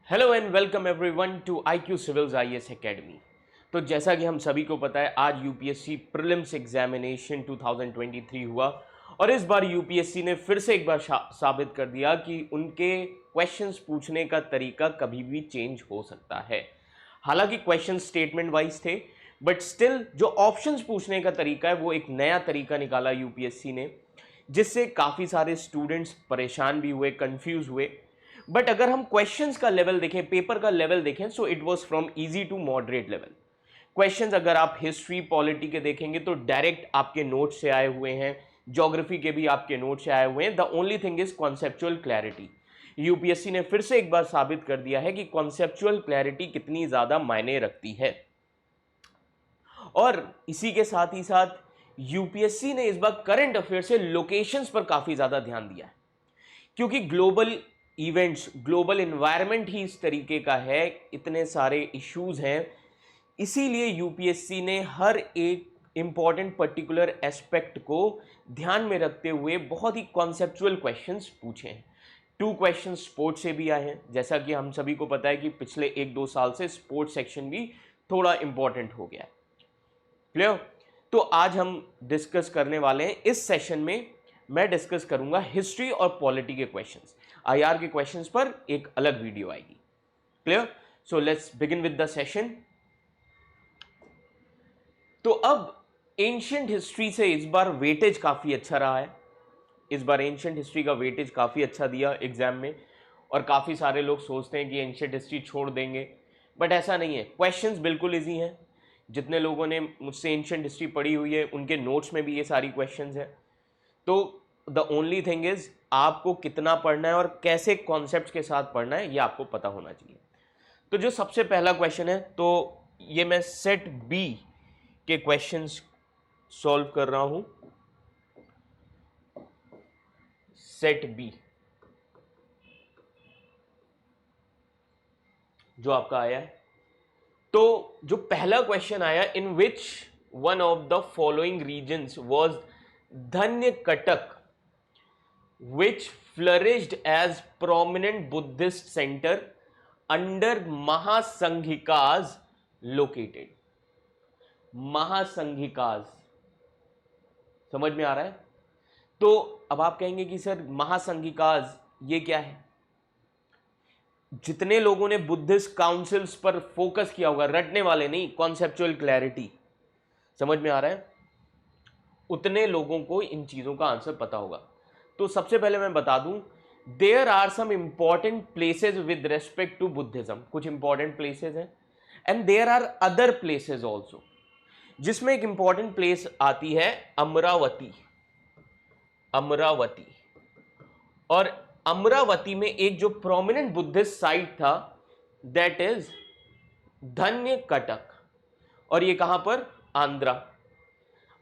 Hello and welcome everyone to IQ civils IAS academy. तो जैसा कि हम सभी को पता है, आज यूपीएससी प्रीलिम्स एग्जामिनेशन 2023 हुआ और इस बार यूपीएससी ने फिर से एक बार साबित कर दिया कि उनके क्वेश्चंस पूछने का तरीका कभी भी चेंज हो सकता है। हालांकि क्वेश्चन स्टेटमेंट वाइज थे, बट स्टिल जो ऑप्शंस पूछने का तरीका है वो एक नया तरीका निकाला यूपीएससी ने, जिससे काफ़ी सारे स्टूडेंट्स परेशान भी हुए, कंफ्यूज हुए। बट अगर हम क्वेश्चंस का लेवल देखें, पेपर का लेवल देखें, so it was from easy to moderate level. Questions अगर आप हिस्ट्री पॉलिटी के देखेंगे तो डायरेक्ट आपके नोट से आए हुए हैं, ज्योग्राफी के भी आपके नोट से आए हुए हैं। The only thing is conceptual clarity. UPSC ने फिर से एक बार साबित कर दिया है कि कॉन्सेप्चुअल क्लैरिटी कितनी ज्यादा मायने रखती है। और इसी के साथ ही साथ यूपीएससी ने इस बार करंट अफेयर से लोकेशंस पर काफी ज्यादा ध्यान दिया है, क्योंकि ग्लोबल इवेंट्स, ग्लोबल एनवायरनमेंट ही इस तरीके का है, इतने सारे इश्यूज हैं। इसीलिए यूपीएससी ने हर एक इंपॉर्टेंट पर्टिकुलर एस्पेक्ट को ध्यान में रखते हुए बहुत ही कॉन्सेप्चुअल क्वेश्चंस पूछे हैं। 2 क्वेश्चन स्पोर्ट्स से भी आए हैं, जैसा कि हम सभी को पता है कि पिछले 1-2 साल से स्पोर्ट्स सेक्शन भी थोड़ा इंपॉर्टेंट हो गया है। क्लियर? तो आज हम डिस्कस करने वाले हैं, इस सेशन में मैं डिस्कस करूंगा हिस्ट्री और पॉलिटी के क्वेश्चंस। आईआर के क्वेश्चंस पर एक अलग वीडियो आएगी। Clear? So let's begin with the session. तो अब एंशिएंट हिस्ट्री से इस बार वेटेज काफी अच्छा रहा है। इस बार एंशिएंट हिस्ट्री का वेटेज काफी अच्छा दिया एग्जाम में, और काफी सारे लोग सोचते हैं कि एंशिएंट हिस्ट्री छोड़ देंगे, बट ऐसा नहीं है। क्वेश्चंस बिल्कुल इजी हैं। जितने लोगों ने मुझसे एंशिएंट हिस्ट्री पढ़ी हुई है उनके नोट्स में भी ये सारी क्वेश्चंस हैं। तो द ओनली थिंग इज आपको कितना पढ़ना है और कैसे कॉन्सेप्ट्स के साथ पढ़ना है, ये आपको पता होना चाहिए। तो जो सबसे पहला क्वेश्चन है, तो ये मैं सेट बी के क्वेश्चंस सॉल्व कर रहा हूं। सेट बी जो आपका आया है, तो जो पहला क्वेश्चन आया, in which one of the following reasons was Dhanyakataka which flourished as prominent Buddhist center under Mahasanghikas located। महासंघिकाज समझ में आ रहा है? तो अब आप कहेंगे कि सर महासंघिकाज ये क्या है? जितने लोगों ने बुद्धिस्ट काउंसिल्स पर फोकस किया होगा, रटने वाले नहीं, कॉन्सेप्चुअल क्लैरिटी, समझ में आ रहा है, उतने लोगों को इन चीजों का आंसर पता होगा। तो सबसे पहले मैं बता दूं, there are some important places with respect to Buddhism. कुछ इंपॉर्टेंट प्लेसेज हैं, and there are other places also, जिसमें एक इंपॉर्टेंट प्लेस आती है अमरावती। अमरावती, और अमरावती में एक जो प्रोमिनेंट बुद्धिस्ट साइट था, दैट इज धन्य कटक, और ये कहां पर? आंध्रा।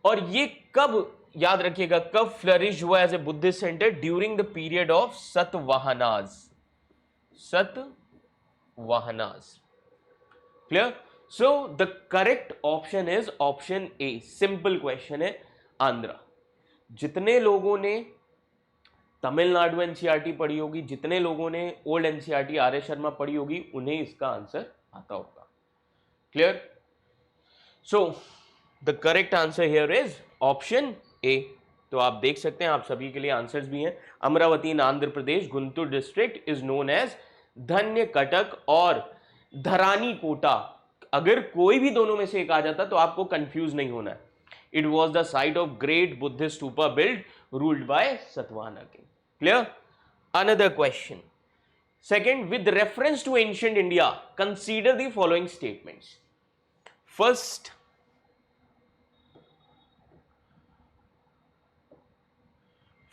और ये कब, याद रखिएगा, कब फ्लरिश हुआ as a Buddhist centre? During the period of Satavahanas. Satavahanas. Clear? So the correct option is option A. Simple question है, आंध्रा। जितने लोगों ने तमिलनाडु एनसीईआरटी पढ़ी होगी, जितने लोगों ने old NCERT are S Sharma पढ़ी होगी, उन्हें इसका आंसर आता होगा। Clear? So the correct answer here is option ए। तो आप देख सकते हैं, आप सभी के लिए आंसर्स भी हैं। Amaravati in Andhra Pradesh, Guntur district is known as Dhanyakataka और धरानी कोटा। अगर कोई भी दोनों में से एक आ जाता तो आपको कंफ्यूज नहीं होना है। It was the site of great Buddhist stupa build ruled by Satavahana king. Clear? Another question, second, with reference to ancient India consider the following statements.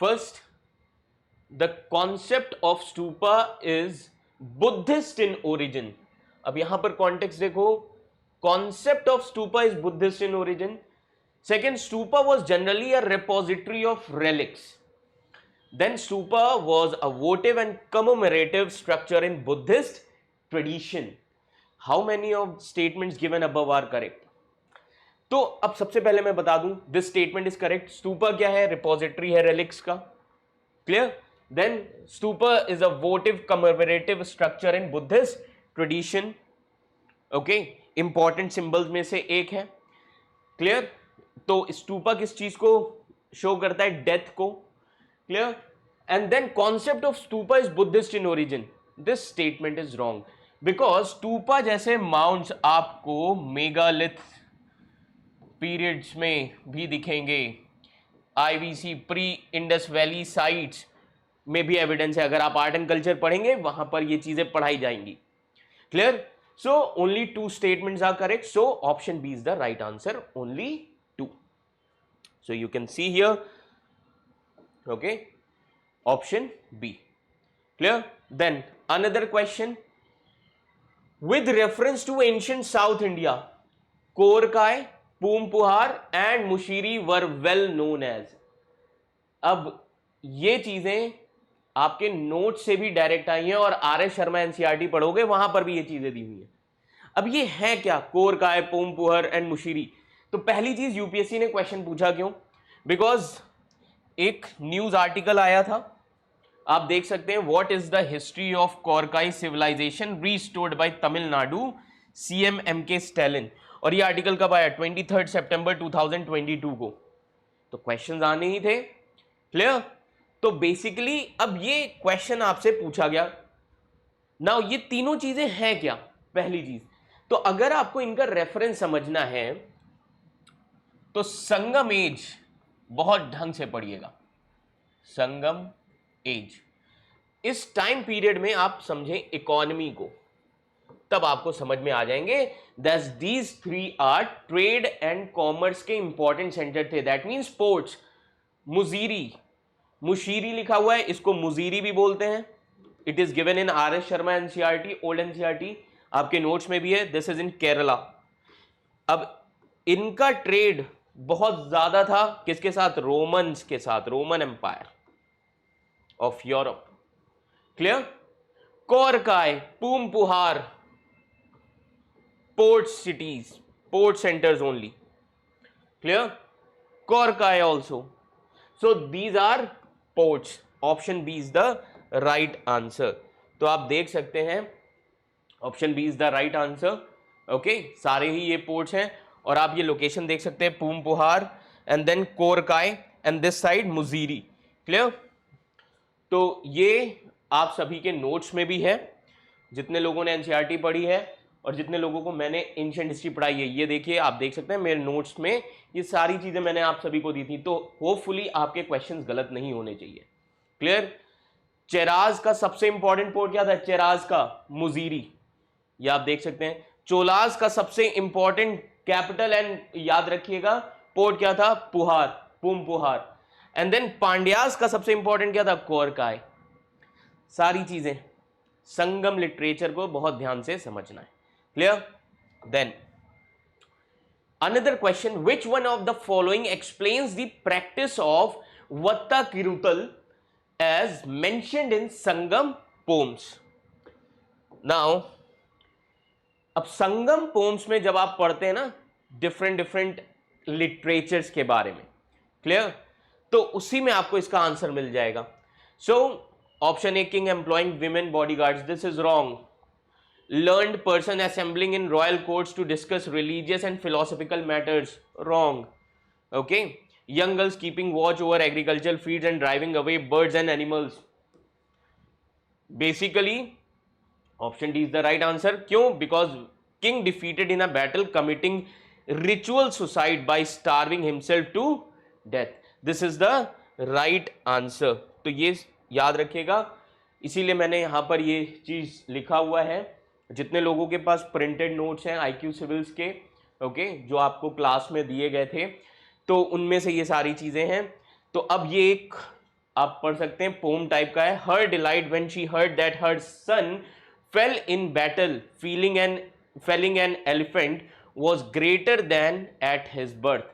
First, the concept of stupa is Buddhist in origin। अब यहां पर context देखो, concept of stupa is Buddhist in origin। Second, stupa was generally a repository of relics। Then stupa was a votive and commemorative structure in Buddhist tradition। How many of statements given above are correct? तो अब सबसे पहले मैं बता दूं, this statement is correct. Stupa क्या है? Repository है रेलिक्स का। Clear? Then stupa is a votive commemorative structure in Buddhist tradition. Okay, important symbols में से एक है. क्लियर. तो स्तूपा किस चीज को शो करता है? डेथ को. Clear. And then concept of stupa is Buddhist in origin. This statement is wrong because stupa जैसे माउंट्स आपको मेगालिथ पीरियड्स में भी दिखेंगे. IVC pre Indus valley sites में भी एविडेंस है. अगर आप आर्ट एंड कल्चर पढ़ेंगे वहां पर ये चीजें पढ़ाई जाएंगी. Clear. So only two statements are correct. So option B is the right answer. Only two. So you can see here. Okay. Option B. Clear? Then another question. With reference to ancient South India, Korkai, Poompuhar and Mushiri were well known as. अब ये चीजें आपके note से भी direct आई हैं और are S Sharma NCERT पढ़ोगे वहां पर भी ये चीजें दी हुई हैं. अब ये है क्या? कोरकाय, पोमपुहर एंड मुशीरी. तो पहली चीज यूपीएससी ने क्वेश्चन पूछा क्यों? बिकॉज एक न्यूज आर्टिकल आया था, आप देख सकते हैं, what is the history of Korkai civilisation restored by Tamil Nadu CM MK Stalin. और ये आर्टिकल कब आया? 23 सितंबर 2022 को. तो क्वेश्चंस आने ही थे. क्लियर. तो बेसिकली अब ये क्वेश्चन आपसे पूछा गया. नाउ ये तीनों चीजें हैं क्या? पहली चीज तो अगर आपको इनका रेफरेंस समझना है तो संगम एज बहुत ढंग से पढ़िएगा. संगम एज इस टाइम पीरियड में आप समझें इकोनॉमी को, तब आपको समझ में आ जाएंगे. That's these three are trade and commerce के इंपॉर्टेंट सेंटर थे. That means ports. Muziri, Mushiri लिखा हुआ है, इसको मुजीरी भी बोलते हैं. It is given in R S Sharma NCERT, old NCERT, आपके नोट्स में भी है. This is in Kerala. अब इनका ट्रेड बहुत ज्यादा था किसके साथ? रोमन्स के साथ, Roman empire of Europe. Clear. Korkai, Poompuhar, port cities, port centres only. Clear. Korkai also. So these are ports. Option B is the right answer. तो आप देख सकते हैं option B is the right answer. Okay, सारे ही ये पोर्ट्स हैं और आप ये लोकेशन देख सकते हैं, Poompuhar and then Korkai and this side Muziri. Clear. तो ये आप सभी के नोट्स में भी है, जितने लोगों ने एनसीईआरटी पढ़ी है और जितने लोगों को मैंने एंशिएंट हिस्ट्री पढ़ाई है. ये देखिए, आप देख सकते हैं मेरे नोट्स में ये सारी चीजें मैंने आप सभी को दी थी. तो होपफुली आपके क्वेश्चंस गलत नहीं होने चाहिए. क्लियर. चेराज का सबसे इंपॉर्टेंट पोर्ट क्या था? चेराज का मुजीरी, ये आप देख सकते हैं. चोलाज का सबसे इंपॉर्टेंट कैपिटल एंड याद रखिएगा पोर्ट क्या था? पुहार, पूमपुहार. एंड देन पांड्यास का सबसे इंपॉर्टेंट क्या था? कोरकाय. सारी चीजें संगम लिटरेचर को बहुत ध्यान से समझना है. Clear. Then another question, which one of the following explains the practice of Vatta Kirutal as mentioned in Sangam poems. Now अब संगम पोम्स में जब आप पढ़ते हैं ना डिफरेंट लिटरेचर्स के बारे में, क्लियर, तो उसी में आपको इसका आंसर मिल जाएगा. So option A, king employing women bodyguards. This is wrong. Learned person assembling in royal courts to discuss religious and philosophical matters. Wrong. Okay. Young girls keeping watch over agriculture fields and driving away birds and animals. Basically option D is the right answer. क्यों? Because king defeated in a battle committing ritual suicide by starving himself to death. This is the right answer. तो ये याद रखिएगा, इसीलिए मैंने यहां पर ये चीज लिखा हुआ है. जितने लोगों के पास प्रिंटेड नोट्स हैं आईक्यू सिविल्स के, ओके, जो आपको क्लास में दिए गए थे, तो उनमें से ये सारी चीजें हैं. तो अब ये एक आप पढ़ सकते हैं, पोम टाइप का है. Her delight when she heard that her son fell in battle felling an elephant was greater than at his birth.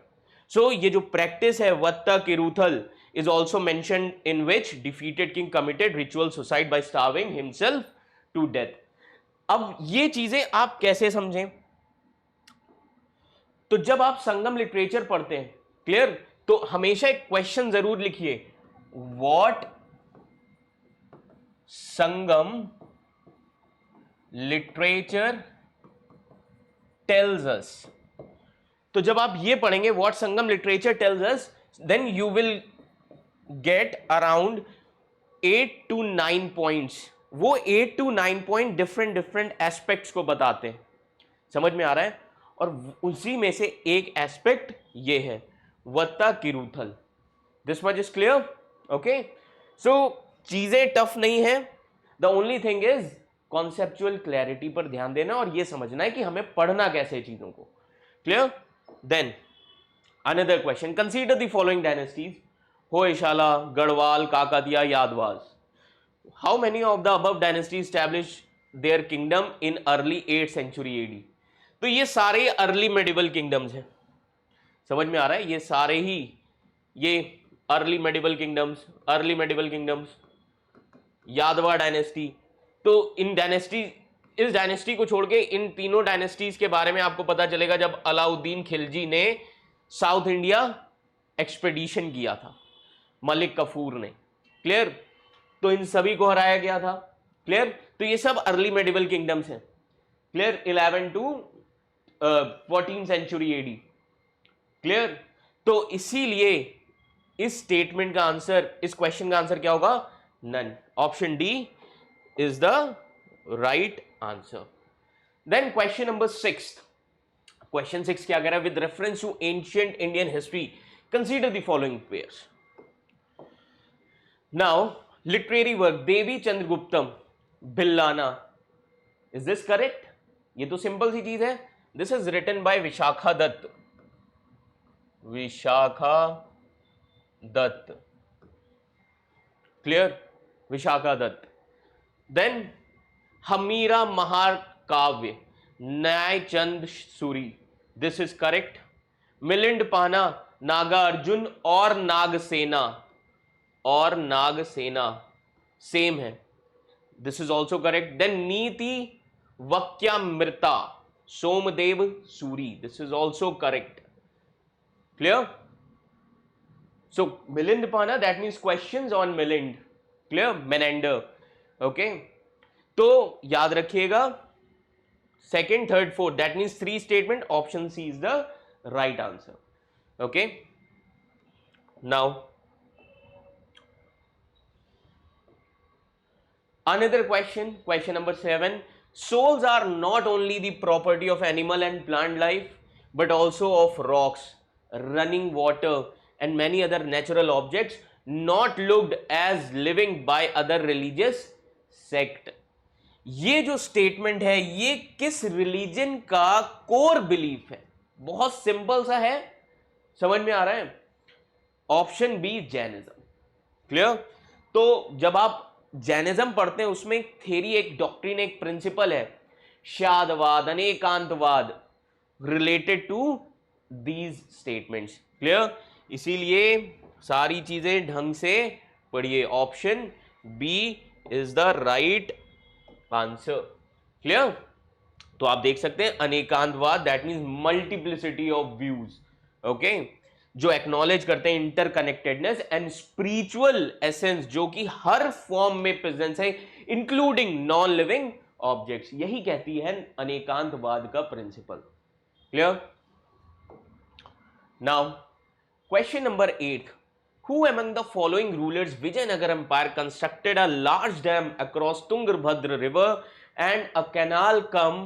So ये जो प्रैक्टिस है वत्ता किरुथल is also mentioned in which defeated king committed ritual suicide by starving himself to death. अब ये चीजें आप कैसे समझें? तो जब आप संगम लिटरेचर पढ़ते हैं, क्लियर, तो हमेशा एक क्वेश्चन जरूर लिखिए, what Sangam literature tells us. तो जब आप ये पढ़ेंगे what Sangam literature tells us, then you will get around 8 to 9 points. वो 8 to 9 point different different aspects को बताते हैं। समझ में आ रहा है? और उसी में से एक एस्पेक्ट ये है Vatta Kiruthal. This much is clear? Okay, so चीजें टफ नहीं है, the only thing is conceptual clarity पर ध्यान देना और ये समझना है कि हमें पढ़ना कैसे चीजों को। Clear? Then another question, consider the following dynasties, Hoysala, Garhwal, Kakatiya, Yadavas. How many of the above dynasty establish their kingdom in early 8th century AD? तो ये सारे अर्ली मेडिवल किंगडम्स हैं। समझ में आ रहा है? ये सारे ही ये अर्ली मेडिवल किंगडम्स, यादवा डायनेस्टी। तो इस डायनेस्टी को छोड़ के इन तीनों डायनेस्टीज के बारे में आपको पता चलेगा जब अलाउद्दीन खिलजी ने साउथ इंडिया एक्सपेडिशन किया था, मलिक कफूर ने। क्लियर? तो इन सभी को हराया गया था। क्लियर? तो ये सब अर्ली मेडिवल किंगडम्स हैं। Clear? 11 to 14th century AD। Clear? तो इसीलिए इस स्टेटमेंट का आंसर, इस क्वेश्चन का आंसर क्या होगा? None. Option D is the right answer. Then question number 6। Question 6 क्या कह रहा है? With reference to ancient Indian history consider the following pairs. Now literary work, Devi Chandraguptam, Bhillana, is this correct? ये तो सिंपल सी चीज है। This is written by Vishakha Datta. Clear? Vishakha Datta. Then Hammira Mahakavya, Nyayachand Suri, this is correct. Milind Pana, Nagarjuna और नागसेना सेम है, this is also correct. Then Niti Vakyamrita, Somadeva Suri, this is also correct. Clear? So Milind Pana, that means questions on Milind. Clear? Menander. Okay, तो याद रखिएगा second, third, fourth, that means 3 statement, option C is the right answer. Okay, now another question, question number 7. Souls are not only the property of animal and plant life, but also of rocks, running water, and many other natural objects not looked as living by other religious sect. ये जो statement है ये किस religion का core belief है? बहुत simple सा है, समझ में आ रहा है? Option B Jainism. क्लियर? तो जब आप जैनिज्म पढ़ते हैं उसमें एक थ्योरी, एक डॉक्ट्रिन, एक प्रिंसिपल है, Shadvad, Anekantvad, related to these statements. Clear? इसीलिए सारी चीजें ढंग से पढ़िए। Option B is the right answer. Clear? तो आप देख सकते हैं Anekantvad, that means multiplicity of views. Okay, जो एक्नॉलेज करते हैं इंटरकनेक्टेडनेस एंड स्पिरिचुअल एसेंस, जो कि हर फॉर्म में प्रेजेंस है, इंक्लूडिंग नॉन लिविंग ऑब्जेक्ट्स। यही कहती है अनेकांतवाद का principle. Clear? Now question number 8. Who among the following rulers Vijayanagar Empire constructed a large dam across Tungabhadra river and a canal cum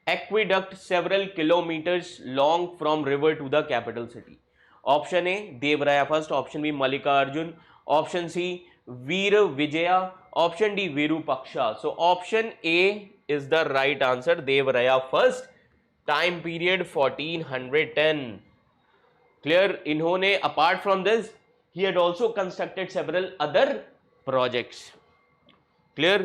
aqueduct several kilometers long from river to the capital city? Option A Devraya first, option B Mallikarjun, option C Veer Vijaya, option D Virupaksha. So option A is the right answer, Devraya first. Time period 1410. Clear? इन्होंने apart from this he had also constructed several other projects. Clear?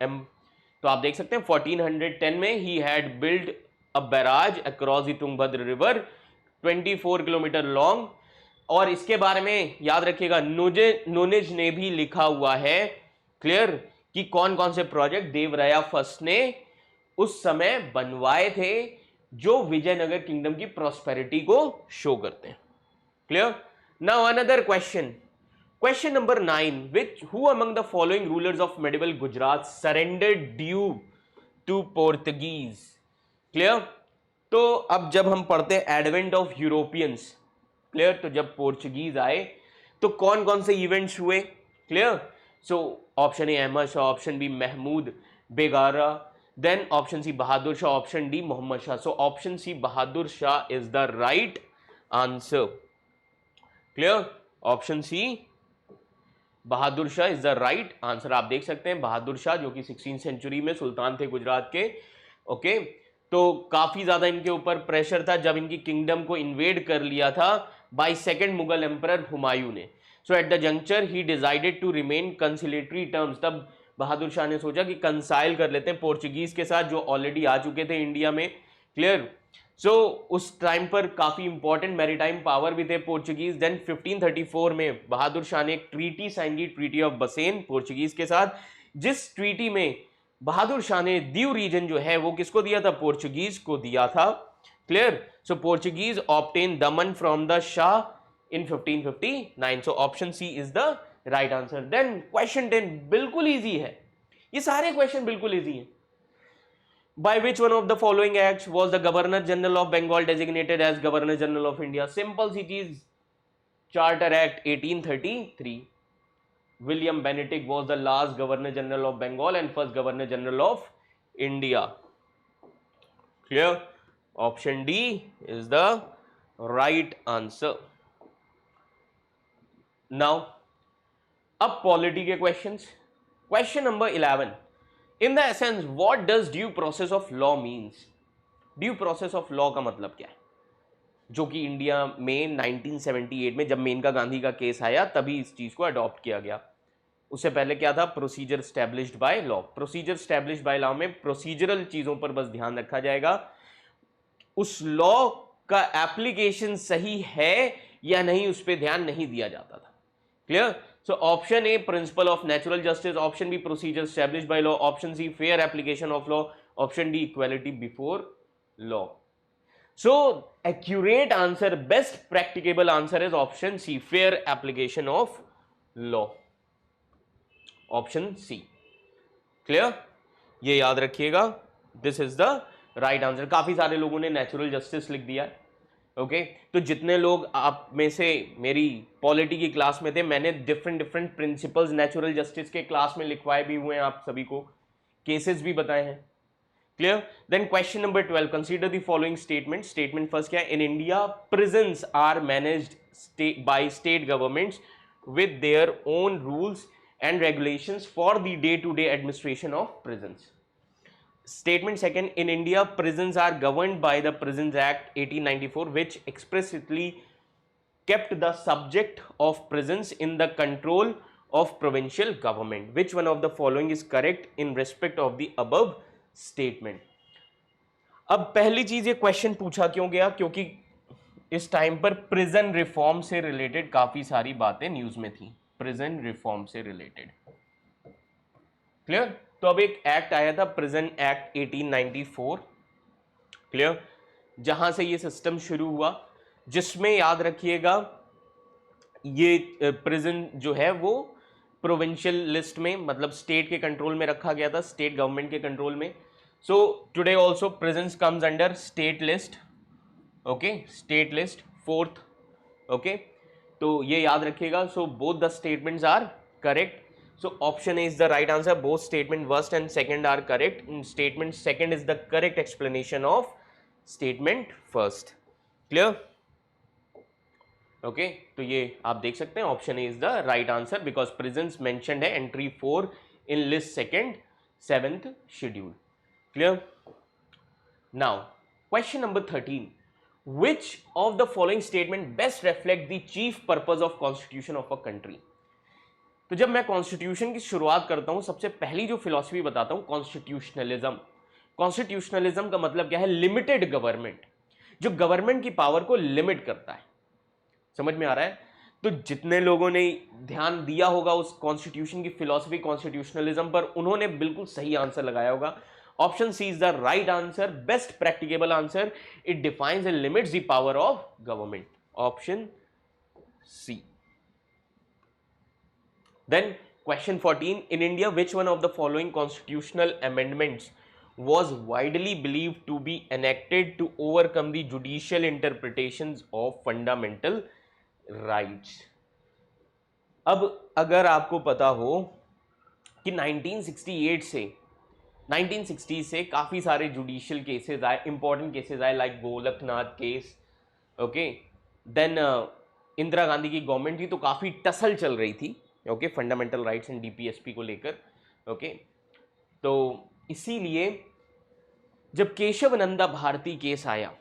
तो आप देख सकते हैं 1410 में he had built a barrage across the Tungabhadra river 24 kilometre long. और इसके बारे में याद रखिएगा नूनिज ने भी लिखा हुआ है। क्लियर? कि कौन कौन से प्रोजेक्ट देवराया फर्स्ट ने उस समय बनवाए थे जो विजयनगर किंगडम की प्रॉस्पेरिटी को शो करते हैं। Clear? Now another question, Question number 9, which who among the following rulers of medieval Gujarat surrendered due to Portuguese? Clear? तो अब जब हम पढ़ते हैं एडवेंट ऑफ यूरोपियंस, क्लियर, तो जब पोर्चुगीज आए तो कौन कौन से इवेंट्स हुए? Clear? So option A Ahmad Shah, option B Mahmud Begada, then option C Bahadur Shah, option D Mohammad Shah. So option C Bahadur Shah is the right answer. Clear? Option C Bahadur Shah is the right answer. आप देख सकते हैं बहादुर शाह जो कि 16वीं सेंचुरी में सुल्तान थे गुजरात के. ओके, तो काफी ज्यादा इनके ऊपर प्रेशर था जब इनकी किंगडम को इन्वेड कर लिया था by second Mughal emperor Humayun ने. So at the juncture he decided to remain conciliatory terms. तब बहादुर शाह ने सोचा कि कंसाइल कर लेते हैं पोर्चुगीज के साथ जो ऑलरेडी आ चुके थे इंडिया में. क्लियर? सो उस टाइम पर काफी इंपॉर्टेंट मैरीटाइम पावर भी थे पोर्चुगीज. देन 1534 में बहादुर शाह ने एक ट्रीटी साइन की, ट्रीटी ऑफ बसेन, पोर्चुगीज के साथ, जिस ट्रीटी में बहादुर शाह ने दीव रीजन जो है वो किसको दिया था? पोर्चुगीज को दिया था. Clear? So Portuguese obtain Daman from the shah इन 1559. So option C is the right answer. Then question 10 बिल्कुल इजी है, ये सारे क्वेश्चन बिल्कुल इजी हैं. By which one of the following acts was the Governor General of Bengal designated as Governor General of India? Simple सी चीज, Charter Act 1833. William Bentinck was the last Governor General of Bengal and first Governor General of India. Clear? Option D is the right answer. Now, अब polity के questions. Question number 11. In the essence, what does due process of law means? Due process of law का मतलब क्या है? जो कि India में 1978 में जब मेनका गांधी का केस आया तभी इस चीज को अडॉप्ट किया गया. उससे पहले क्या था? Procedure established by law. Procedure established by law में प्रोसीजरल चीजों पर बस ध्यान रखा जाएगा, उस लॉ का एप्लीकेशन सही है या नहीं उस पर ध्यान नहीं दिया जाता था. Clear? So option A, principle of natural justice. Option B, procedure established by law. Option C, fair application of law. Option D, equality before law. So accurate answer, best practicable answer is option C, fair application of law. Option C. Clear? ये याद रखिएगा. This is the right answer. काफी सारे लोगों ने natural justice लिख दिया है. ओके, तो जितने लोग आप में से मेरी पॉलिटी की क्लास में थे, मैंने डिफरेंट प्रिंसिपल्स नेचुरल जस्टिस के क्लास में लिखवाए भी हुए हैं, आप सभी को केसेस भी बताए हैं. Clear? Then question number 12, consider the following statement. Statement first क्या है? In India prisons are managed by state governments with their own rules and regulations for the day to day administration of prisons. Statement second, in India, prisons are governed by the Prisons Act 1894, which expressly kept the subject of prisons in the control of provincial government. Which one of the following is correct in respect of the above statement? अब पहली चीज, ये question पूछा क्यों गया? क्योंकि इस time पर प्रिजन रिफॉर्म से रिलेटेड काफी सारी बातें न्यूज में थी, प्रिजन रिफॉर्म से रिलेटेड. क्लियर? तो अब एक एक्ट आया था, प्रिजन एक्ट 1894. क्लियर? जहां से ये सिस्टम शुरू हुआ, जिसमें याद रखिएगा ये प्रिजन जो है वो प्रोविंशियल लिस्ट में, मतलब स्टेट के कंट्रोल में रखा गया था, स्टेट गवर्नमेंट के कंट्रोल में. So today also prisons comes under state list. Okay, state list 4th. Okay, तो ये याद रखिएगा. So both the statements are correct. So option A is the right answer. Both statement first and second are correct. Statement second is the correct explanation of statement first. Clear? Okay, तो ये आप देख सकते हैं option A is the right answer because prisons mentioned है entry 4 in list second 7th schedule. Clear? Now question number 13. Which of the following statement best reflect the chief purpose of constitution of a country? तो जब मैं constitution की शुरुआत करता हूं, सबसे पहली जो फिलॉसफी बताता हूं, कॉन्स्टिट्यूशनलिज्म. कॉन्स्टिट्यूशनलिज्म का मतलब क्या है? लिमिटेड गवर्नमेंट, जो गवर्नमेंट की पावर को लिमिट करता है. समझ में आ रहा है? तो जितने लोगों ने ध्यान दिया होगा उस कॉन्स्टिट्यूशन की फिलॉसफी कॉन्स्टिट्यूशनलिज्म पर, उन्होंने बिल्कुल सही आंसर लगाया होगा. Option C is the right answer, best practicable answer. It defines and limits the power of government. Option C. Then question 14, in India which one of the following constitutional amendments was widely believed to be enacted to overcome the judicial interpretations of fundamental rights? अब अगर आपको पता हो कि 1960 से काफ़ी सारे judicial cases आए, इंपॉर्टेंट केसेस आए, like Golaknath case, okay, then Indira Gandhi की गवर्नमेंट थी तो काफ़ी टसल चल रही थी, okay, fundamental rights and DPSP को लेकर, ओके, तो इसीलिए जब केशवनंदा भारती केस आया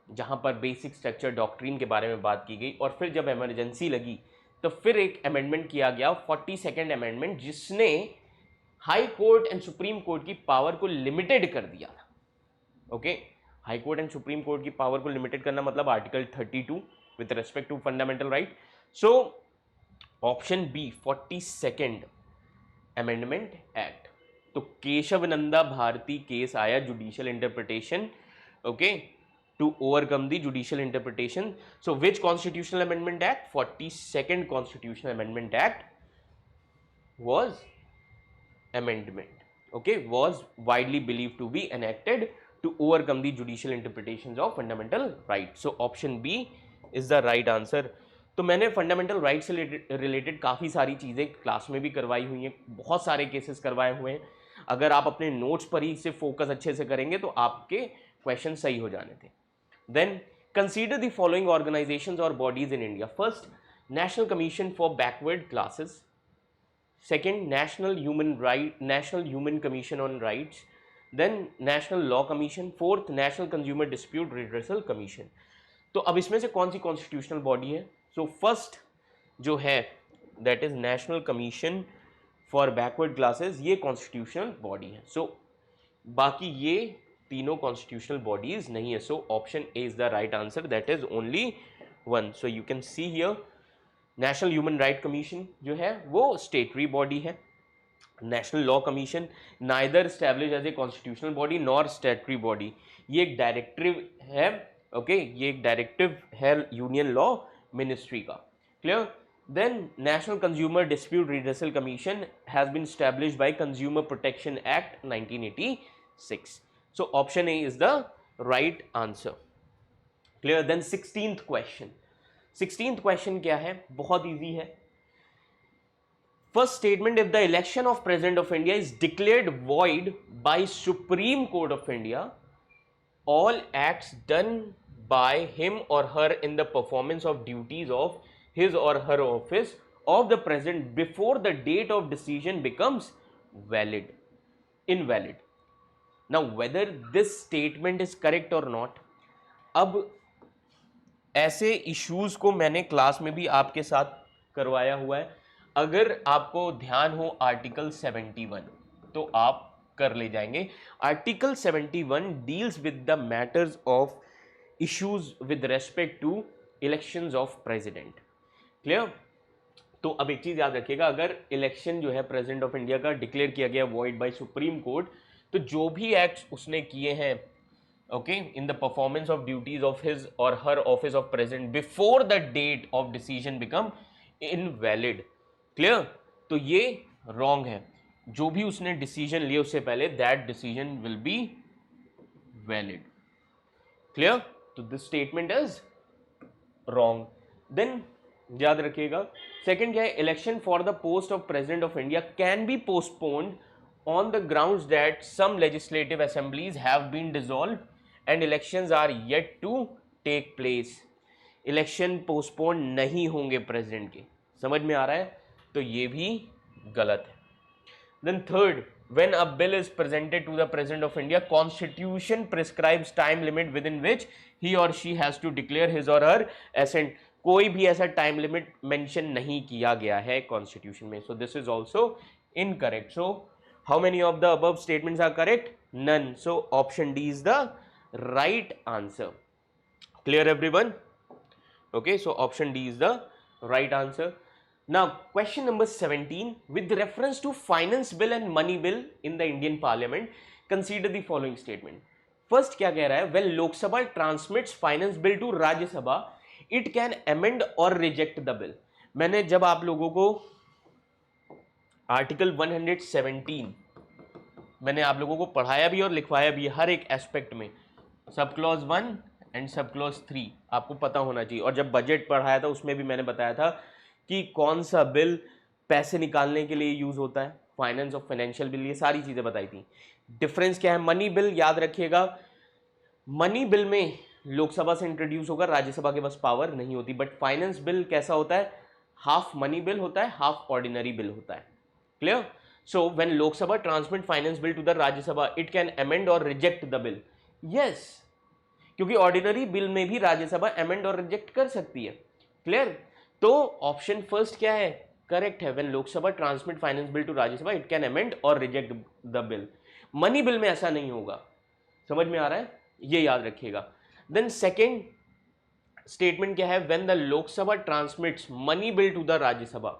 जहां पर बेसिक स्ट्रक्चर डॉक्ट्रिन के बारे में बात की गई और फिर जब इमरजेंसी लगी तो फिर एक अमेंडमेंट किया गया, 42nd अमेंडमेंट, जिसने high court and supreme court की पावर को लिमिटेड कर दिया था, okay, high court and supreme court की पावर को लिमिटेड करना मतलब article 32 with respect to fundamental right. So option B 42nd amendment act. तो केशवनंदा भारती केस आया judicial interpretation, okay, to overcome the judicial interpretation. So which constitutional amendment act? 42nd constitutional amendment act was amendment, okay, was widely believed to be enacted to overcome the judicial interpretations of fundamental rights. So option B is the right answer. तो मैंने fundamental right से related काफ़ी सारी चीज़ें class में भी करवाई हुई हैं, बहुत सारे केसेस करवाए हुए हैं. अगर आप अपने नोट्स पर ही से फोकस अच्छे से करेंगे तो आपके क्वेश्चन सही हो जाने थे. Then consider the following organisations और bodies in India. First, national commission for backward classes. Second, National Human Commission on Rights. Then National Law Commission. Fourth, National Consumer Dispute Redressal Commission. तो अब इसमें से कौन सी कॉन्स्टिट्यूशनल बॉडी है? सो first जो है that is national commission for backward classes, ये constitutional body है. सो बाकी ये तीनों कॉन्स्टिट्यूशनल बॉडीज नहीं है. So option A is the right answer, that is only one. So you can see here national human right commission जो है वो स्टेटरी बॉडी है. National law commission neither establish as a constitutional body nor statutory body, ये एक directive है, okay, ये एक directive है यूनियन लॉ मिनिस्ट्री का. Clear? Then national consumer dispute redressal commission has been established by consumer protection act 1986. So option A is the right answer. Clear? Then 16th question. 16th question क्या है? बहुत easy है. First statement, if the election of president of India is declared void by supreme court of India, all acts done by him or her in the performance of duties of his or her office of the president before the date of decision becomes valid, invalid. Now whether this statement is correct or not. अब ऐसे issues को मैंने class में भी आपके साथ करवाया हुआ है. अगर आपको ध्यान हो आर्टिकल 71 तो आप कर ले जाएंगे. Article 71 deals with the matters of issues with respect to elections of president. Clear? तो अब एक चीज याद रखिएगा, अगर इलेक्शन जो है प्रेसिडेंट ऑफ इंडिया का डिक्लेयर किया गया वॉइड बाय सुप्रीम कोर्ट, तो जो भी एक्ट्स उसने किए हैं, okay, in the performance of duties of his or her office of president before the date of decision become invalid. Clear? तो ये wrong है. जो भी उसने decision लिया उससे पहले that decision will be valid. Clear? तो this statement is wrong. Then याद रखिएगा second क्या है? Election for the post of president of India can be postponed on the grounds that some legislative assemblies have been dissolved and elections are yet to take place. Election postpone नहीं होंगे president के. समझ में आ रहा है? तो ये भी गलत है. Then third, when a bill is presented to the president of India, constitution prescribes time limit within which he or she has to declare his or her accent. कोई भी ऐसा टाइम लिमिट मेंशन नहीं किया गया है constitution में. So this is also incorrect. So how many of the above statements are correct? None. So option D is the right answer. Clear everyone? Okay, so option D is the right answer. Now question number 17, with reference to finance bill and money bill in the Indian parliament, consider the following statement. First क्या कह रहा है? When Lok Sabha transmits finance bill to Rajya Sabha, it can amend or reject the bill. मैंने जब आप लोगों को article 117 मैंने आप लोगों को पढ़ाया भी और लिखवाया भी हर एक एस्पेक्ट में। Sub clause 1 and sub clause 3 आपको पता होना चाहिए। और जब बजट पढ़ाया था उसमें भी मैंने बताया था कि कौन सा बिल पैसे निकालने के लिए यूज होता है, फाइनेंस और फाइनेंशियल बिल, ये सारी चीजें बताई थी। डिफरेंस क्या है, मनी बिल याद रखिएगा, मनी बिल में लोकसभा से इंट्रोड्यूस होगा, राज्यसभा के पास पावर नहीं होती। बट फाइनेंस बिल कैसा होता है, हाफ मनी बिल होता है, हाफ ऑर्डिनरी बिल होता है। Clear? So when Lok Sabha transmit finance bill to the Rajya Sabha it can amend or reject the bill. Yes, क्योंकि ऑर्डिनरी बिल में भी राज्यसभा अमेंड और रिजेक्ट कर सकती है। क्लियर? तो ऑप्शन फर्स्ट क्या है, करेक्ट है। When Lok Sabha transmit finance bill to Rajya Sabha it can amend or reject the bill. Money bill में ऐसा नहीं होगा। समझ में आ रहा है, ये याद रखिएगा। देन सेकेंड स्टेटमेंट क्या है, when the Lok Sabha transmits money bill to the Rajya Sabha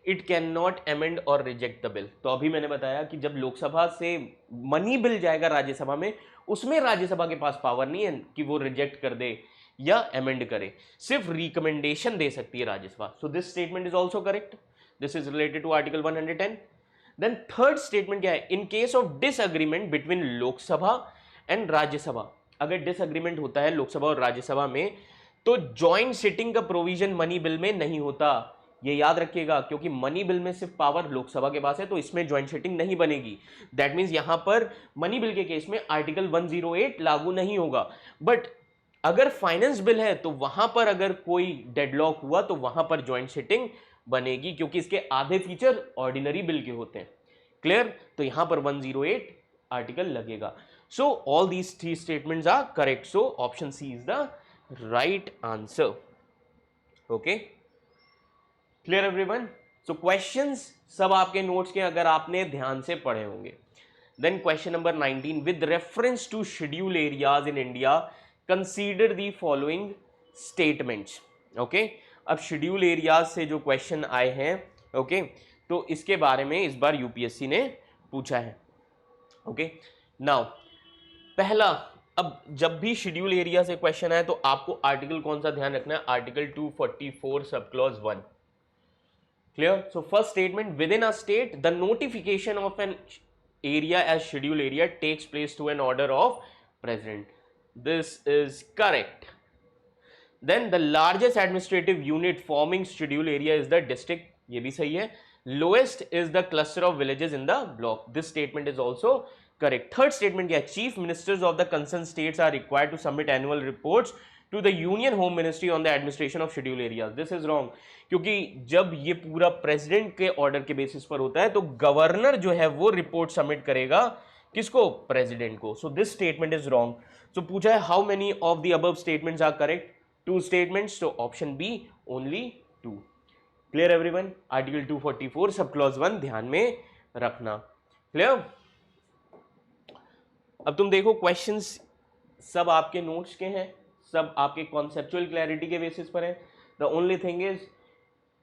it can not amend or reject the bill. तो अभी मैंने बताया कि जब लोकसभा से मनी बिल जाएगा राज्यसभा में, उसमें राज्यसभा के पास पावर नहीं है कि वो रिजेक्ट कर दे या अमेंड करे, सिर्फ रिकमेंडेशन दे सकती है Rajya Sabha. So this statement is also correct, this is related to article 110। Then third statement क्या है, in case of disagreement between Lok Sabha and Rajya Sabha, अगर डिसएग्रीमेंट होता है लोकसभा और राज्यसभा में तो ज्वाइंट सिटिंग का प्रोविजन मनी बिल में नहीं होता। ये याद रखिएगा, क्योंकि मनी बिल में सिर्फ पावर लोकसभा के पास है, तो इसमें ज्वाइंट सिटिंग नहीं बनेगी। दैट मीन्स यहां पर मनी बिल के केस में आर्टिकल 108 लागू नहीं होगा। बट अगर फाइनेंस बिल है तो वहां पर अगर कोई डेडलॉक हुआ तो वहां पर ज्वाइंट सिटिंग बनेगी, क्योंकि इसके आधे फीचर ऑर्डिनरी बिल के होते हैं। क्लियर? तो यहां पर 108 आर्टिकल लगेगा। So all these three statements are correct, so option C is the right answer. Okay, clear everyone? So questions सब आपके नोट्स के अगर आपने ध्यान से पढ़े होंगे। Then question number 19, with reference to schedule areas in India consider the following statements. Okay, अब शेड्यूल एरियाज से जो क्वेश्चन आए हैं, ओके, तो इसके बारे में इस बार यूपीएससी ने पूछा है। ओके, नाउ पहला, अब जब भी शेड्यूल एरिया से क्वेश्चन आए तो आपको आर्टिकल कौन सा ध्यान रखना है, article 244 sub clause 1। Clear? So first statement, within a state, the notification of an area as schedule area takes place to an order of president. This is correct. Then the largest administrative unit forming schedule area is the district. ये भी सही है. Lowest is the cluster of villages in the block. This statement is also correct. Third statement क्या है? Chief ministers of the concerned states are required to submit annual reports to the Union Home Ministry on the administration of schedule areas. This is wrong. क्योंकि जब ये पूरा president के order के basis पर होता है तो गवर्नर जो है वो रिपोर्ट सबमिट करेगा किसको, प्रेसिडेंट को। So this statement is wrong. So पूछा है how many of the above statements are correct, 2 statements, तो option B only 2। Clear everyone? Article 244 sub clause 1 ध्यान में रखना। क्लियर? अब तुम देखो क्वेश्चंस सब आपके नोट्स के हैं, सब आपके कॉन्सेप्चुअल क्लैरिटी के बेसिस पर है। द ओनली थिंग इज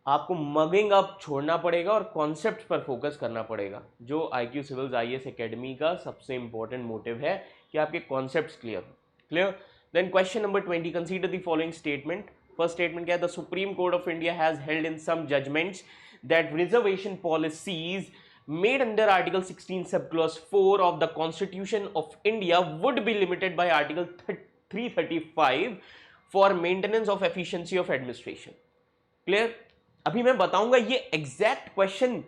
आपको मगिंग अप छोड़ना पड़ेगा और कॉन्सेप्ट पर फोकस करना पड़ेगा, जो IQ सिविल्स IAS एकेडमी का सबसे इंपॉर्टेंट मोटिव है कि आपके concepts clear. Then question number 20, consider the following statement. First statement क्या है, the supreme court of India has held in some judgments that reservation policies made under Article 16 subclause 4 of the Constitution of India would be limited by Article 335 for maintenance of efficiency of administration. Clear? अभी मैं बताऊंगा ये exact question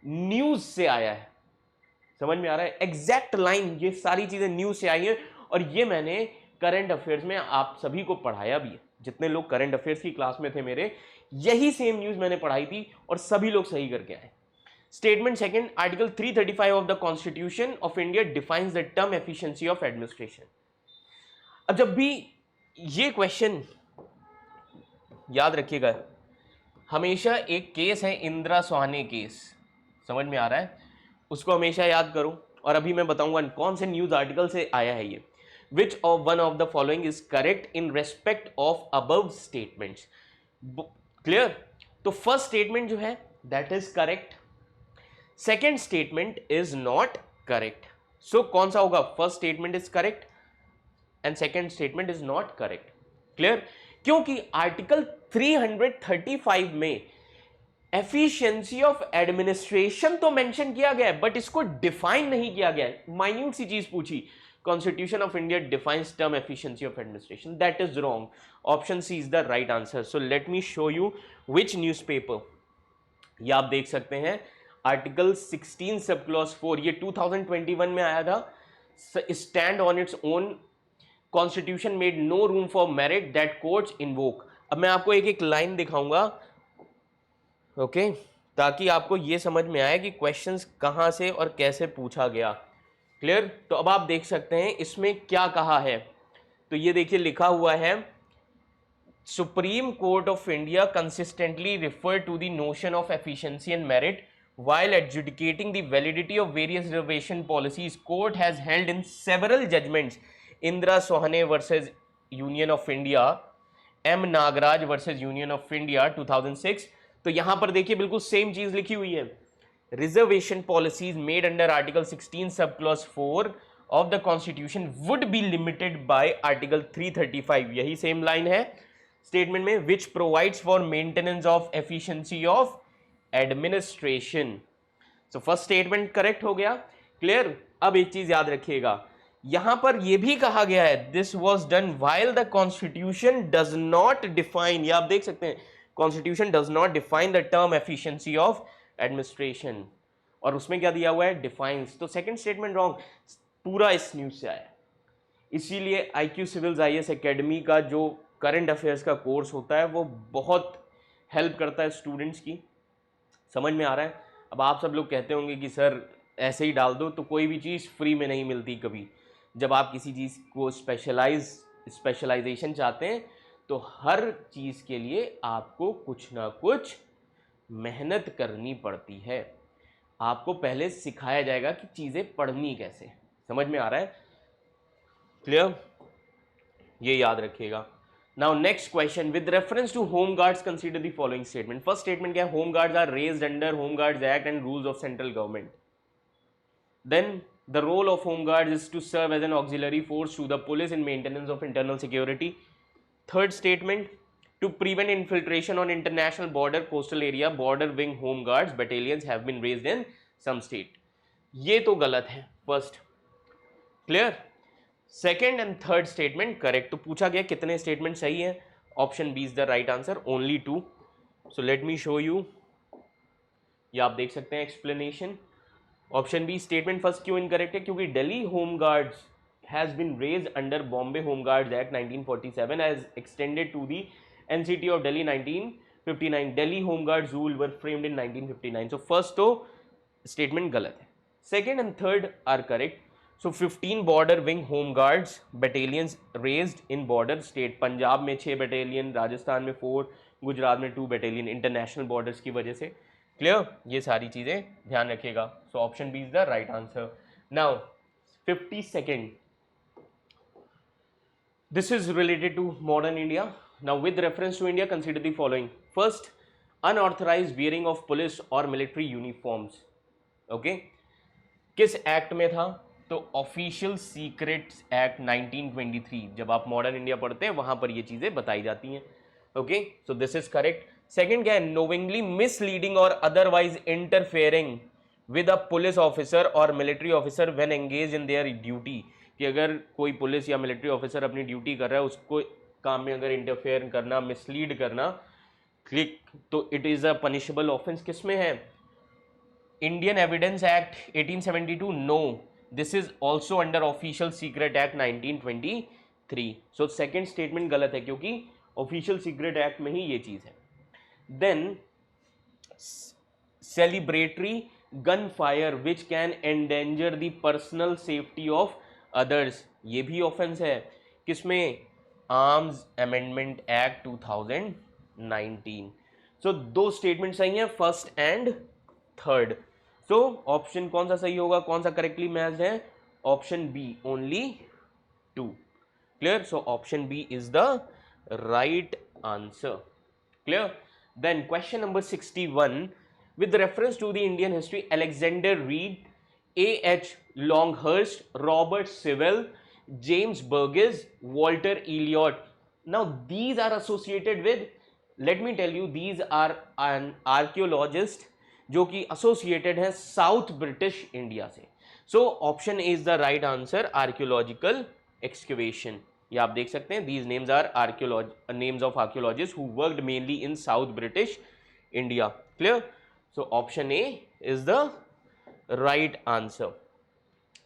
news से आया है, समझ में आ रहा है? एग्जैक्ट लाइन, ये सारी चीजें न्यूज से आई है और ये मैंने करंट अफेयर्स में आप सभी को पढ़ाया भी है। जितने लोग करंट अफेयर्स की क्लास में थे मेरे, यही सेम न्यूज मैंने पढ़ाई थी और सभी लोग सही करके आए। Statement second, article 335 of the constitution of India defines the term efficiency of administration. अब जब भी ये क्वेश्चन याद रखिएगा, हमेशा एक केस है इंदिरा सोहाने केस, समझ में आ रहा है? उसको हमेशा याद करो। और अभी मैं बताऊंगा कौन से न्यूज आर्टिकल से आया है ये। Which of one of the following is correct in respect of above statements. Clear? तो फर्स्ट स्टेटमेंट जो है that is correct, second statement is not correct. So कौन सा होगा? First statement is correct and second statement is not correct. Clear? क्योंकि article 335 में efficiency of administration तो mention किया गया है, बट इसको डिफाइन नहीं किया गया है। माइन्यूट सी चीज पूछी, constitution of India defines term efficiency of administration, that is wrong. Option C is the right answer. So let me show you which newspaper. ये आप देख सकते हैं, आर्टिकल 16 सब क्लॉज 4, ये 2021 में आया था। Stand on its own, constitution made no room for merit that courts invoke. अब मैं आपको एक एक लाइन दिखाऊंगा, ओके, ताकि आपको ये समझ में आए कि क्वेश्चंस कहां से और कैसे पूछा गया। क्लियर? तो अब आप देख सकते हैं इसमें क्या कहा है। तो ये देखिए लिखा हुआ है, Supreme Court of India consistently referred to the notion of efficiency and merit while adjudicating the validity of various reservation policies. Court has held in several judgments, Indra Sohane versus Union of India, M Nagaraj versus Union of India 2006. तो यहां पर देखिए बिल्कुल same चीज लिखी हुई है, reservation policies made under article 16 sub clause 4 of the constitution would be limited by article 335, यही सेम लाइन है स्टेटमेंट में, which provides for maintenance of efficiency of administration. So first statement correct हो गया। Clear? अब एक चीज याद रखिएगा, यहां पर यह भी कहा गया है, this was done while the constitution does not define, ये आप देख सकते हैं, constitution does not define the term efficiency of administration, और उसमें क्या दिया हुआ है, डिफाइंस। तो सेकंड स्टेटमेंट रॉन्ग, पूरा इस न्यूज से आया। इसीलिए IQ सिविल्स IAS एकेडमी का जो करंट अफेयर्स का कोर्स होता है वो बहुत हेल्प करता है स्टूडेंट्स की। समझ में आ रहा है? अब आप सब लोग कहते होंगे कि सर ऐसे ही डाल दो, तो कोई भी चीज़ फ्री में नहीं मिलती कभी। जब आप किसी चीज़ को स्पेशलाइजेशन चाहते हैं तो हर चीज़ के लिए आपको कुछ ना कुछ मेहनत करनी पड़ती है। आपको पहले सिखाया जाएगा कि चीज़ें पढ़नी कैसे। समझ में आ रहा है? क्लियर? ये याद रखिएगा। Now next question, with reference to home guards, consider the following statement. First statement क्या है, home guards are raised under Home Guards Act and rules of central government. Then the role of home guards is to serve as an auxiliary force to the police in maintenance of internal security. Third statement, to prevent infiltration on international border, coastal area, border wing home guards battalions have been raised in some state. ये तो गलत है first. Clear? Second and third statement correct. तो पूछा गया कितने statement सही है, option B is the right answer, only 2। So let me show you, ये आप देख सकते हैं explanation. Option B statement first क्यों इनकरेक्ट है, क्योंकि Delhi home guards has been raised under Bombay home guards act 1947 as extended to the NCT of Delhi 1959। Delhi home guards rule were framed in 1959। So first तो statement गलत है, second and third are correct. So 15 border wing home guards battalions raised in border state, Punjab में 6 battalion, Rajasthan में 4, गुजरात में 2 battalion, international borders की वजह से। Clear? ये सारी चीज़ें ध्यान रखिएगा। So option B is the right answer. Now 52nd, this is related to modern India. Now with reference to India consider the following. First, unauthorised wearing of police और military uniforms. Okay, किस act में था? तो official secrets act 1923, जब आप modern India पढ़ते हैं वहां पर ये चीजें बताई जाती हैं। Okay, so this is correct. Second क्या है, knowingly misleading or otherwise interfering with a police officer or military officer when engage in their duty, कि अगर कोई पुलिस या मिलिट्री ऑफिसर अपनी ड्यूटी कर रहा है, उसको काम में अगर इंटरफेयर करना, मिसलीड करना, क्लिक, तो it is a punishable offence. किस में है? Indian evidence act 1872, no, this is also under official secret act 1923। So second statement गलत है क्योंकि ऑफिशियल सीक्रेट एक्ट में ही ये चीज है। Then celebratory gun fire which can endanger the personal safety of others, ये भी ऑफेंस है। किसमें? Arms amendment act 2019। सो दो स्टेटमेंट सही है, first and third. So option कौन सा सही होगा, कौन सा करेक्टली मैच्ड है? Option B, only 2। Clear? So option B is the right answer. Clear? Then question number 61, with reference to the Indian history, Alexander Reed, A.H. Longhurst, Robert Sewell, James Burgess, Walter Elliot. Now these are associated with let me tell you these are an archaeologist जो कि associated है south British India से. So option is the right answer, archaeological excavation. ये आप देख सकते हैं, these names are names of archaeologist who worked mainly in south British India. Clear? So option A is the right answer.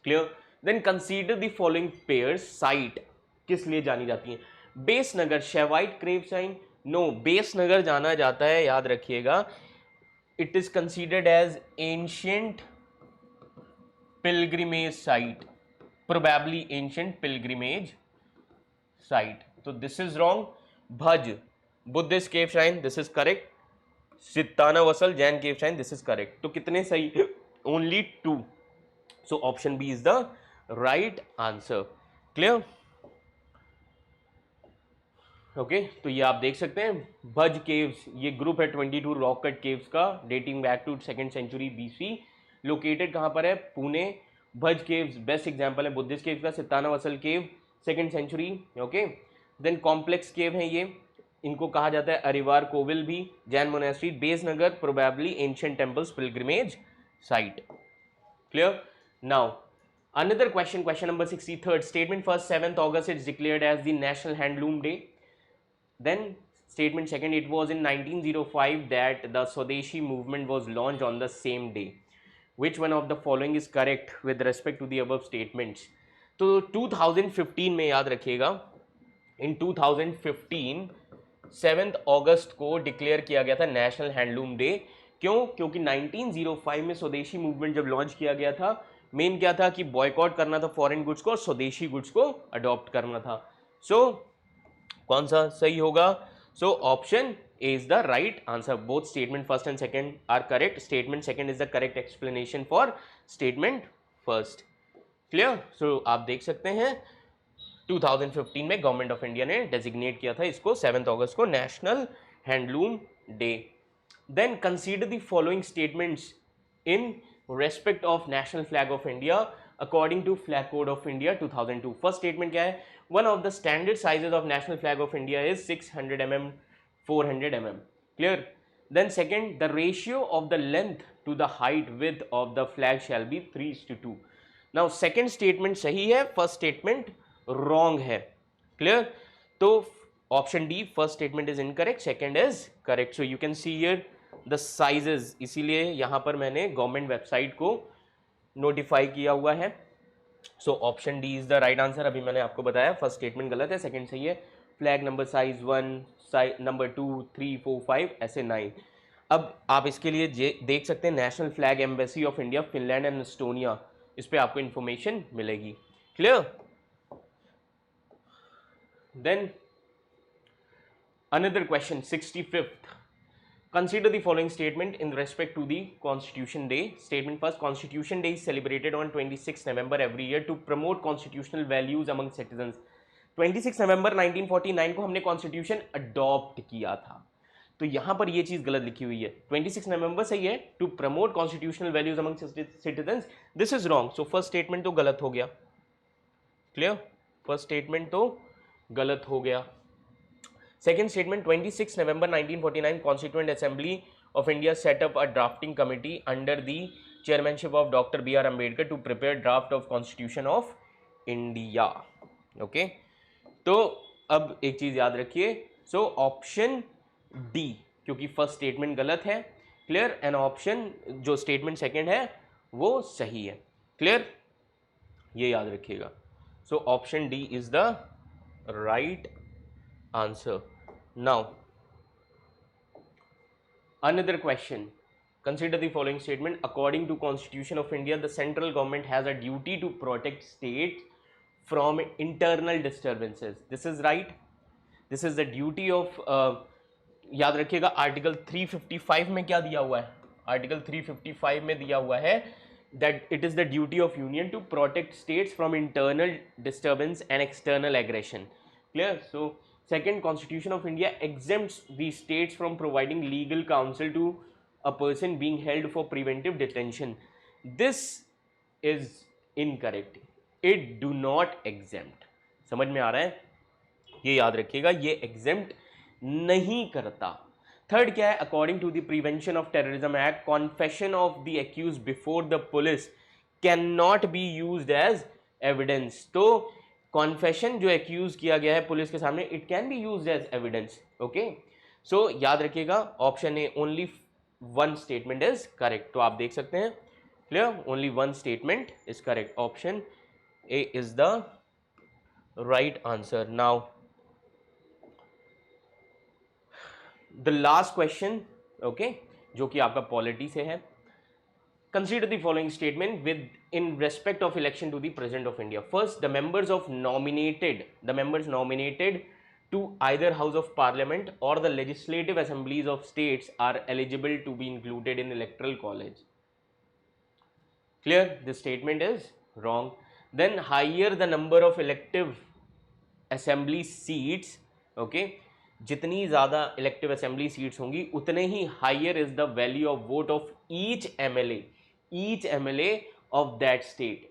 Clear? Then consider the following pairs. Site किस लिए जानी जाती है? Besnagar shaivite cave sign. No, Besnagar जाना जाता है, याद रखिएगा, it is considered as ancient pilgrimage site, probably ancient pilgrimage site. तो this is wrong. Bhaja Buddhist cave shrine, this is correct. Sittanavasal Jain cave shrine, this is correct. तो कितने सही? Only 2. So option B is the right answer. Clear? Okay, तो ये आप देख सकते हैं भज केव्स, ये ग्रुप है 22 रॉक कट केव्स का, dating back to 2nd century BC. Located कहाँ पर है? Pune. Bhaja caves best example है बुद्धिस्ट केव्स का. Sittanavasal cave 2nd century. Okay, then complex cave है ये, इनको कहा जाता है अरिवार कोविल भी, Jain monastery. Besnagar probably ancient temples pilgrimage site. Clear? Now another question, question number 63rd. Statement first, 7th August is declared as the National Handloom Day. Then statement second, it was in 1905 that the Swadeshi movement was launched on the same day. Which one of the following is correct with respect to the above statements? तो 2015 में याद रखिएगा, इन 2015 7th अगस्त को declare किया गया था national handloom day. क्यों? क्योंकि 1905 में स्वदेशी मूवमेंट जब लॉन्च किया गया था, मेन क्या था कि बॉयकॉट करना था फॉरेन गुड्स को और स्वदेशी गुड्स को अडॉप्ट करना था. सो कौन सा सही होगा? So option A is the right answer. Both statement first and second are correct. Statement second is the correct explanation for statement first. Clear? So आप देख सकते हैं 2015 में गवर्नमेंट ऑफ इंडिया ने डेजिग्नेट किया था इसको 7th अगस्त को national handloom day. Then consider the following statements in respect of national flag of India according to flag code of India 2002. First statement क्या है? One of the standard sizes of national flag of India is 600 mm, 400 mm. Clear? Then second, the ratio of the length to the height width of the flag shall be 3:2. Now second statement सही है, first statement wrong है. Clear? तो option D, first statement is incorrect, second is correct. So you can see here the sizes. इसीलिए यहाँ पर मैंने government website को notify किया हुआ है. So option D is the right answer. अभी मैंने आपको बताया फर्स्ट स्टेटमेंट गलत है, सेकंड सही है. फ्लैग नंबर साइज 1, नंबर 2, 3, 4, 5 ऐसे 9. अब आप इसके लिए देख सकते हैं national flag embassy of India Finland and Estonia, इस पर आपको इंफॉर्मेशन मिलेगी. Clear? Then another question 65th. Consider the following statement in respect to the Constitution Day. Statement first, Constitution Day is celebrated on 26 November every year to promote constitutional values among citizens. 26 नवंबर 1949 को हमने constitution adopt किया था, तो यहाँ पर ये चीज़ गलत लिखी हुई है. 26 नवंबर सही है, to promote constitutional values among citizens. This is wrong. So first statement तो गलत हो गया. क्लियर? फर्स्ट स्टेटमेंट तो गलत हो गया. Second statement, 26 November 1949 Constituent Assembly of India set up a drafting committee under the chairmanship of Dr. B.R. Ambedkar to prepare draft of Constitution of India. Okay, तो अब एक चीज़ याद रखिए. सो ऑप्शन डी, क्योंकि फर्स्ट स्टेटमेंट गलत है. Clear? And option जो statement second है वो सही है. क्लियर? ये याद रखिएगा. So option D is the right answer. Now another question, consider the following statement. According to Constitution of India, the central government has a duty to protect states from internal disturbances. This is right. This is the duty of याद रखिएगा article 355 में क्या दिया हुआ है? Article 355 में दिया हुआ है that it is the duty of union to protect states from internal disturbance and external aggression. Clear? So second, Constitution of India exempts the states from providing legal counsel to a person being held for preventive detention. This is incorrect. It do not exempt. समझ में आ रहा है? ये याद रखिएगा, ये exempt नहीं करता। थर्ड क्या है, according to the prevention of terrorism act, confession of the accuse before the police can not be used as evidence. तो कॉन्फेशन जो एक्यूज किया गया है पुलिस के सामने, it can be used as evidence. Okay, so याद रखिएगा option A, only one statement is correct. तो आप देख सकते हैं, clear, only one statement is correct, option A is the right answer. Now the last question, okay, जो कि आपका पॉलिटी से है। Consider the following statement with in respect of election to the President of India. First, the members nominated to either House of Parliament or the legislative assemblies of states are eligible to be included in electoral college. Clear? This statement is wrong. Then higher the number of elective assembly seats, okay, जितनी ज़्यादा elective assembly seats होंगी उतने ही higher is the value of vote of each MLA of that state.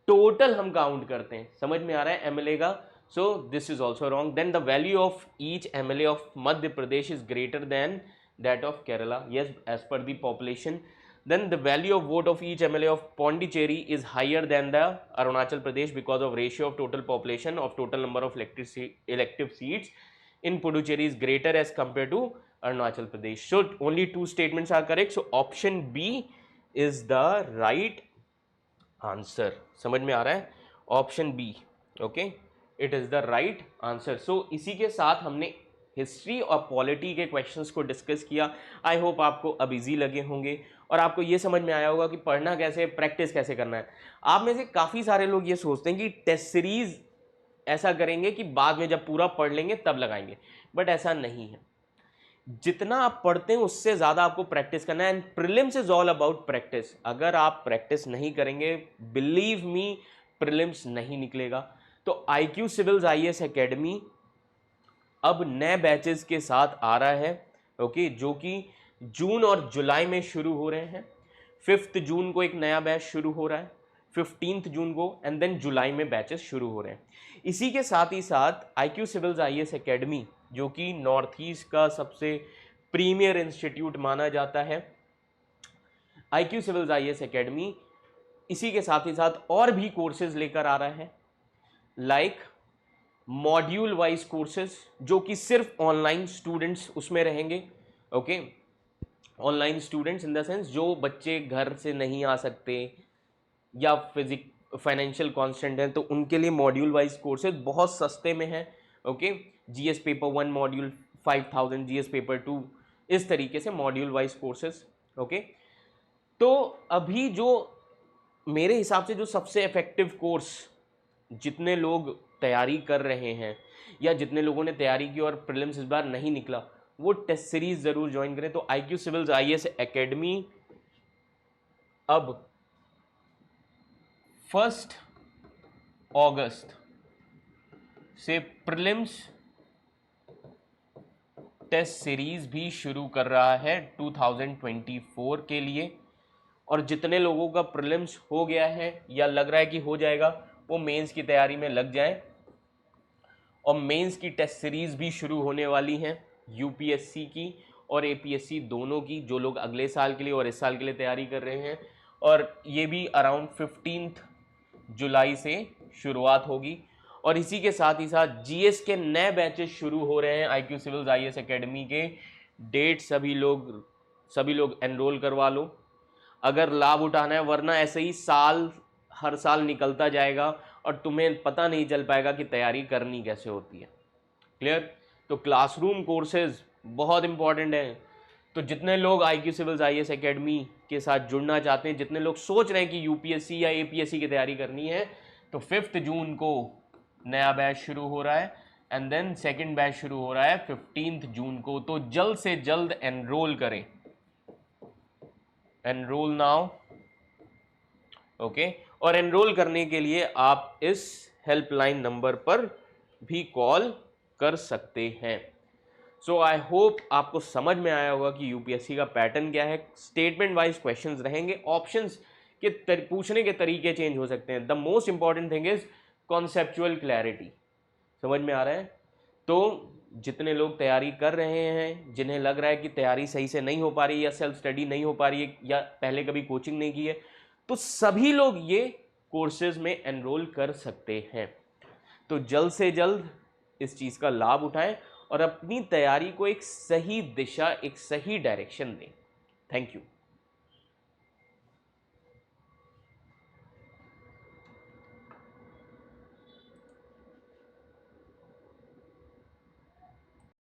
Total हम count करते हैं, समझ में आ रहा है एमएलए का, so this is also wrong. Then the value of each MLA of Madhya Pradesh is greater than that of Kerala, yes, as per the population. Then the value of vote of each MLA of Pondicherry is higher than the Arunachal Pradesh because of ratio of total population of total number of elective seats in Puducherry is greater as compared to Arunachal Pradesh. So only two statements are correct. So option B is the right answer. समझ में आ रहा है? Option B, okay, it is the right answer. So इसी के साथ हमने history और पॉलिटी के क्वेश्चंस को डिस्कस किया। आई होप आपको अब इजी लगे होंगे और आपको ये समझ में आया होगा कि पढ़ना कैसे, प्रैक्टिस कैसे करना है। आप में से काफ़ी सारे लोग ये सोचते हैं कि टेस्ट सीरीज ऐसा करेंगे कि बाद में जब पूरा पढ़ लेंगे तब लगाएंगे, बट ऐसा नहीं है। जितना आप पढ़ते हैं उससे ज़्यादा आपको प्रैक्टिस करना है, and prelims is all about practice. अगर आप प्रैक्टिस नहीं करेंगे, बिलीव मी, प्रीलिम्स नहीं निकलेगा। तो IQ सिविल्स IAS एकेडमी अब नए बैचेस के साथ आ रहा है, ओके, जो कि जून और जुलाई में शुरू हो रहे हैं। 5 जून को एक नया बैच शुरू हो रहा है, 15 जून को, एंड देन जुलाई में बैचेस शुरू हो रहे हैं। इसी के साथ ही साथ IQ सिविल्स IAS एकेडमी, जो कि नॉर्थ ईस्ट का सबसे प्रीमियर इंस्टीट्यूट माना जाता है, IQ सिविल्स IAS एकेडमी इसी के साथ ही साथ और भी कोर्सेज लेकर आ रहा है, लाइक मॉड्यूल वाइज कोर्सेज, जो कि सिर्फ ऑनलाइन स्टूडेंट्स उसमें रहेंगे, okay, online students in the sense जो बच्चे घर से नहीं आ सकते या फाइनेंशियल कॉन्स्टेंट हैं, तो उनके लिए मॉड्यूल वाइज कोर्सेज बहुत सस्ते में हैं, okay. GS paper 1 module 5000, GS paper 2, इस तरीके से मॉड्यूल वाइज कोर्सेज, ओके। तो अभी जो मेरे हिसाब से जो सबसे इफेक्टिव कोर्स जितने लोग तैयारी कर रहे हैं या जितने लोगों ने तैयारी की और प्रीलिम्स इस बार नहीं निकला, वो टेस्ट सीरीज ज़रूर ज्वाइन करें। तो IQ सिविल्स IAS एकेडमी अब 1 अगस्त से प्रीलिम्स टेस्ट सीरीज भी शुरू कर रहा है 2024 के लिए। और जितने लोगों का प्रीलिम्स हो गया है या लग रहा है कि हो जाएगा, वो मेंस की तैयारी में लग जाएं। और मेंस की टेस्ट सीरीज भी शुरू होने वाली हैं, UPSC की और APSC दोनों की, जो लोग अगले साल के लिए और इस साल के लिए तैयारी कर रहे हैं। और ये भी अराउंड 15 जुलाई से शुरुआत होगी। और इसी के साथ ही साथ GS के नए बैचेस शुरू हो रहे हैं IQ सिविल्स IAS एकेडमी के। डेट सभी लोग एनरोल करवा लो अगर लाभ उठाना है, वरना ऐसे ही हर साल निकलता जाएगा और तुम्हें पता नहीं चल पाएगा कि तैयारी करनी कैसे होती है। क्लियर? तो क्लासरूम कोर्सेज बहुत इंपॉर्टेंट है। तो जितने लोग IQ सिविल्स IAS एकेडमी के साथ जुड़ना चाहते हैं, जितने लोग सोच रहे हैं कि UPSC या APSC की तैयारी करनी है, तो 5 जून को नया बैच शुरू हो रहा है एंड देन सेकंड बैच शुरू हो रहा है 15 जून को। तो जल्द से जल्द एनरोल करें, एनरोल नाउ, ओके। और एनरोल करने के लिए आप इस हेल्पलाइन नंबर पर भी कॉल कर सकते हैं। सो आई होप आपको समझ में आया होगा कि UPSC का पैटर्न क्या है। स्टेटमेंट वाइज क्वेश्चंस रहेंगे, ऑप्शंस के पूछने के तरीके चेंज हो सकते हैं। The most important thing is conceptual clarity. समझ में आ रहा है? तो जितने लोग तैयारी कर रहे हैं, जिन्हें लग रहा है कि तैयारी सही से नहीं हो पा रही है या सेल्फ स्टडी नहीं हो पा रही है या पहले कभी कोचिंग नहीं की है, तो सभी लोग ये कोर्सेज में एनरोल कर सकते हैं। तो जल्द से जल्द इस चीज़ का लाभ उठाएं और अपनी तैयारी को एक सही दिशा, एक सही डायरेक्शन दें। Thank you.